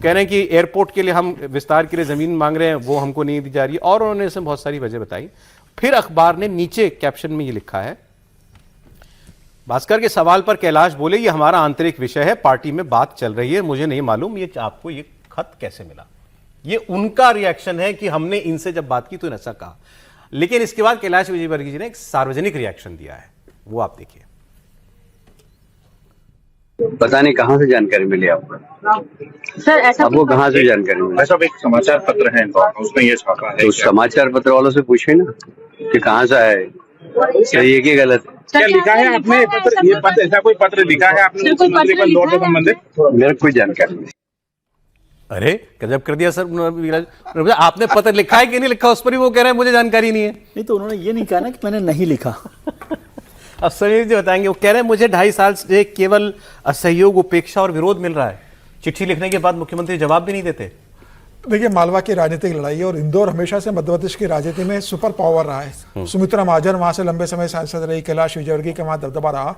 कह रहे हैं कि एयरपोर्ट के लिए हम विस्तार के लिए जमीन मांग रहे हैं, वो हमको नहीं दी जा रही, और उन्होंने इसमें बहुत सारी वजह बताई। फिर अखबार ने नीचे कैप्शन में ये लिखा है, भास्कर के सवाल पर कैलाश बोले, ये हमारा आंतरिक विषय है, पार्टी में बात चल रही है, मुझे नहीं मालूम ये आपको ये खत कैसे मिला। ये उनका रिएक्शन है कि हमने इनसे जब बात की तो ऐसा कहा। लेकिन इसके बाद कैलाश विजयवर्गीय जी ने एक सार्वजनिक रिएक्शन दिया है, वो आप देखिए। पता नहीं कहां से जानकारी मिली आपको सर, ऐसा आपको कहां से जानकारी मिली? ऐसा एक समाचार पत्र है उसमें ये छापा है। तो समाचार पत्र वालों से पूछे ना कि कहां से आए, सही है कि गलत है? क्या लिखा है आपने पत्र? ये पत्र, ऐसा कोई पत्र लिखा है आपने मुख्यमंत्री पर लौट से संबंधित? मेरे कोई जानकारी नहीं। अरे गजब कर दिया सर, आपने पत्र लिखा है कि नहीं लिखा उस पर भी वो कह रहे हैं मुझे जानकारी नहीं है। नहीं तो उन्होंने ये नहीं कहा ना कि मैंने नहीं लिखा। अब समीर जी बताएंगे, वो कह रहे हैं मुझे 2.5 साल से केवल असहयोग, उपेक्षा और विरोध मिल रहा है। चिट्ठी लिखने के बाद मुख्यमंत्री जवाब भी नहीं देते। देखिए, मालवा की राजनीतिक लड़ाई है और इंदौर हमेशा से मध्य प्रदेश की राजनीति में सुपर पावर रहा है। सुमित्रा महाजन वहां से लंबे समय सांसद रही, कैलाश विजयवर्गीय का वहां दबदबा रहा,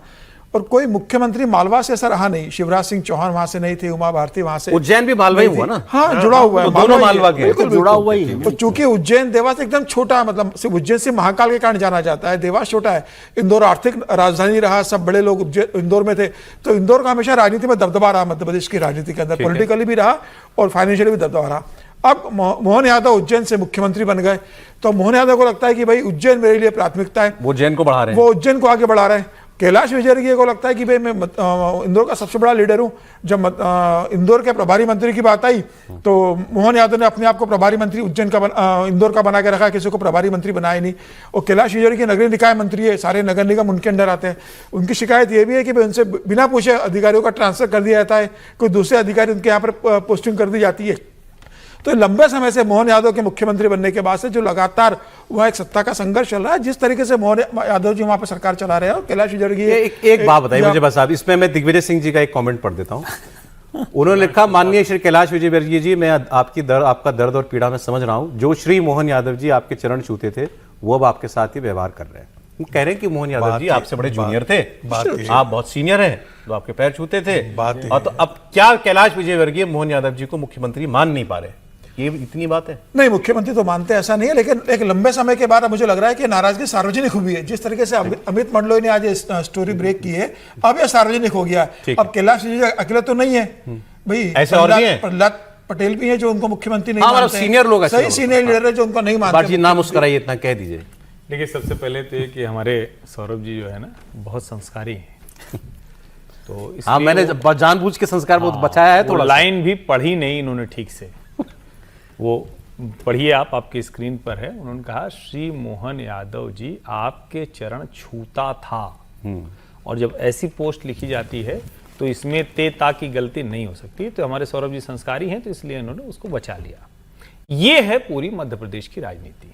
और कोई मुख्यमंत्री मालवा से ऐसा रहा नहीं। शिवराज सिंह चौहान वहां से नहीं थे, उमा भारती वहां से। उज्जैन भी मालवा ही हुआ ना? हाँ, जुड़ा हुआ है, तो दोनों मालवा के, बिल्कुल जुड़ा हुआ ही है। तो चूंकि उज्जैन देवास एकदम छोटा, मतलब सिर्फ उज्जैन से महाकाल के कारण जाना जाता है, देवास छोटा है। इंदौर आर्थिक राजधानी रहा, सब बड़े लोग इंदौर में थे, तो इंदौर का हमेशा राजनीति में दबदबा रहा, मध्य प्रदेश की राजनीति के अंदर पॉलिटिकली भी रहा और फाइनेंशियली भी दबदबा रहा। अब मोहन यादव उज्जैन से मुख्यमंत्री बन गए, तो मोहन यादव को लगता है कि भाई उज्जैन मेरे लिए प्राथमिकता है, वो उज्जैन को बढ़ा रहे हैं, वो उज्जैन को आगे बढ़ा रहे हैं। कैलाश विजयवर्गीय को लगता है कि भाई मैं इंदौर का सबसे बड़ा लीडर हूं। जब इंदौर के प्रभारी मंत्री की बात आई तो मोहन यादव ने अपने आप को प्रभारी मंत्री उज्जैन का इंदौर का बना के रखा, किसी को प्रभारी मंत्री बनाया नहीं। और कैलाश विजयवर्गीय नगरीय निकाय मंत्री है, सारे नगर निगम उनके अंडर आते हैं। उनकी शिकायत यह भी है कि भाई उनसे बिना पूछे अधिकारियों का ट्रांसफर कर दिया जाता है, कोई दूसरे अधिकारी उनके यहाँ पर पोस्टिंग कर दी जाती है। तो लंबे समय से मोहन यादव के मुख्यमंत्री बनने के बाद से जो लगातार वह एक सत्ता का संघर्ष चल रहा है, जिस तरीके से मोहन यादव जी वहां पर सरकार चला रहे हैं और कैलाश विजयवर्गीय एक बात बताइए मुझे बस, आप इसमें मैं दिग्विजय सिंह जी का एक कमेंट पढ़ देता हूं। उन्होंने लिखा, माननीय श्री कैलाश विजयवर्गीय जी, मैं आपका दर्द और पीड़ा में समझ रहा हूं। जो श्री मोहन यादव जी आपके चरण छूते थे वो अब आपके साथ ही व्यवहार कर रहे हैं। वो कह रहे हैं कि मोहन यादव जी आपसे बड़े जूनियर थे, आप बहुत सीनियर हैं, तो आपके पैर छूते थे, और तो अब क्या कैलाश विजयवर्गीय मोहन यादव जी को मुख्यमंत्री मान नहीं पा रहे? ये इतनी बात है? नहीं, मुख्यमंत्री तो मानते हैं, ऐसा नहीं है, लेकिन एक लंबे समय के बाद मुझे लग रहा है कि नाराजगी सार्वजनिक हुई है। जिस तरीके से अमित मंडलोई ने आज स्टोरी ब्रेक की है, अब यह सार्वजनिक हो गया। अब कैलाश विजय अकेले तो नहीं है भाई, ऐसे और भी हैं, प्रहलाद पटेल भी है जो उनको मुख्यमंत्री नहीं मानते, सीनियर लोग, सही सीनियर लीडर है जो उनको नहीं मानते। ना मुस्कुराइए, इतना कह दीजिए। देखिए, सबसे पहले तो ये कि हमारे सौरभ जी जो है ना बहुत संस्कारी हैं। तो हाँ, मैंने जानबूझ के संस्कार बहुत बचाया है। थोड़ा लाइन भी पढ़ी नहीं इन्होंने ठीक से, वो पढ़िए आप, आपकी स्क्रीन पर है। उन्होंने कहा, श्री मोहन यादव जी आपके चरण छूता था। और जब ऐसी पोस्ट लिखी जाती है तो इसमें ता की गलती नहीं हो सकती। तो हमारे सौरभ जी संस्कारी हैं, तो इसलिए इन्होंने उसको बचा लिया। ये है पूरी मध्य प्रदेश की राजनीति।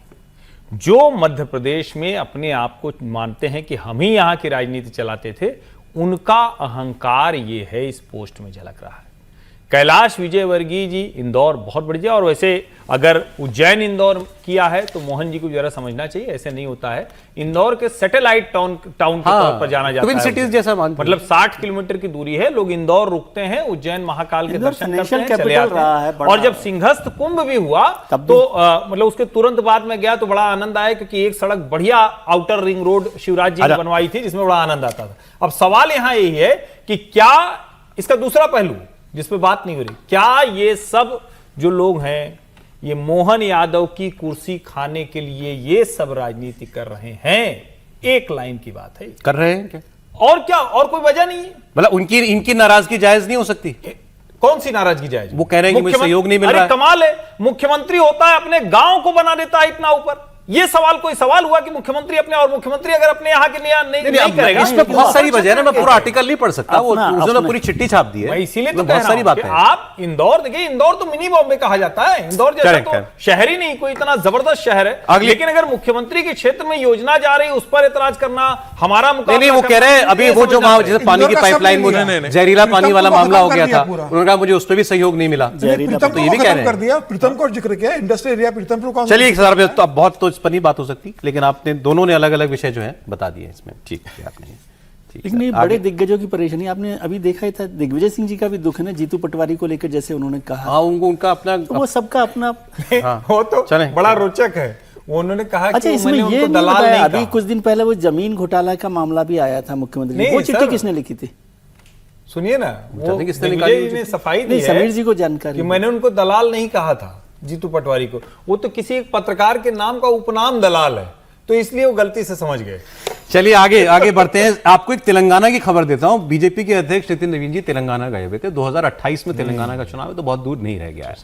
जो मध्य प्रदेश में अपने आप को मानते हैं कि हम ही यहाँ की राजनीति चलाते थे, उनका अहंकार ये है, इस पोस्ट में झलक रहा है। कैलाश विजयवर्गीय जी इंदौर बहुत बढ़िया, और वैसे अगर उज्जैन इंदौर किया है तो मोहन जी को जरा समझना चाहिए, ऐसे नहीं होता है। इंदौर के सैटेलाइट टाउन के तौर पर जाना जाता है, सिटीज जैसा मतलब 60 किलोमीटर की दूरी है। लोग इंदौर रुकते हैं, उज्जैन महाकाल के दर्शन करते हैं, चले आते हैं। और जब सिंहस्थ कुंभ भी हुआ तो मतलब उसके तुरंत बाद में गया तो बड़ा आनंद आया, क्योंकि एक सड़क बढ़िया outer ring road Shivraj ji ने बनवाई थी, जिसमें बड़ा आनंद आता था। अब सवाल यहां यही है कि क्या इसका दूसरा पहलू जिसपे बात नहीं हो रही, क्या ये सब जो लोग हैं ये मोहन यादव की कुर्सी खाने के लिए ये सब राजनीति कर रहे हैं? एक लाइन की बात है, कर रहे हैं क्या? और क्या, और कोई वजह नहीं है। मतलब इनकी नाराजगी जायज नहीं हो सकती? कौन सी नाराजगी जायज? वो कह रहे हैं कि मुझे सहयोग नहीं मिल रहा है। कमाल है, मुख्यमंत्री होता है अपने गांव को बना देता है इतना ऊपर। ये सवाल कोई सवाल हुआ कि मुख्यमंत्री अपने, और मुख्यमंत्री अगर अपने यहाँ के नहीं करेगा? इसमें बहुत सारी वजह है ना, मैं पूरा आर्टिकल नहीं पढ़ सकता, वो उसने पूरी चिट्ठी छाप दी है। इसीलिए तो बहुत सारी बातें। आप इंदौर देखिए, इंदौर तो मिनी बॉम्बे कहा जाता है, इंदौर जैसा तो शहर ही नहीं, कोई इतना जबरदस्त शहर है। लेकिन अगर मुख्यमंत्री के क्षेत्र में योजना जा रही है उस पर एतराज करना हमारा मुकाबला नहीं, वो कह रहे हैं अभी वो जो जैसे पानी की पाइपलाइन में जहरीला पानी वाला मामला हो गया था, उन्होंने कहा मुझे उस पर भी सहयोग नहीं मिला, तो ये भी कह रहे हैं। प्रीतम को जिक्र किया, इंडस्ट्रियल एरिया प्रीतमपुर। चलिए सर, तो अब बहुत तो इस पर नहीं बात हो सकती, लेकिन आपने दोनों ने अलग अलग विषय जो है बता दिए इसमें। ठीक है आपने लेकिन ये बड़े दिग्गजों की परेशानी आपने अभी देखा ही था, दिग्विजय सिंह जी का भी दुख है ना, जीतू पटवारी को लेकर जैसे उन्होंने कहा। हाँ, उनका अपना तो वो सबका अपना। वो तो चलें। बड़ा रोचक है, उन्होंने कहा अच्छा, कि इसमें मैंने ये उनको नहीं दलाल बताया, नहीं अभी कहा। कुछ दिन पहले वो जमीन घोटाला का मामला भी आया था मुख्यमंत्री, नहीं, वो चिट्ठी सर। किसने लिखी थी? सुनिए ना, वो जानते किसने दिग्विजय निकाली जी ने मुझे? सफाई दी नहीं, है समीर जी को जानकारी कि है। मैंने उनको दलाल नहीं कहा था, जीतू पटवारी को। वो तो किसी एक पत्रकार के नाम का उपनाम दलाल है, तो इसलिए वो गलती से समझ गए। चलिए आगे बढ़ते हैं। आपको एक तेलंगाना की खबर देता हूं। बीजेपी के अध्यक्ष नितिन नवीन जी तेलंगाना गए हुए थे। 2028 में तेलंगाना का चुनाव है, तो बहुत दूर नहीं रह गया है।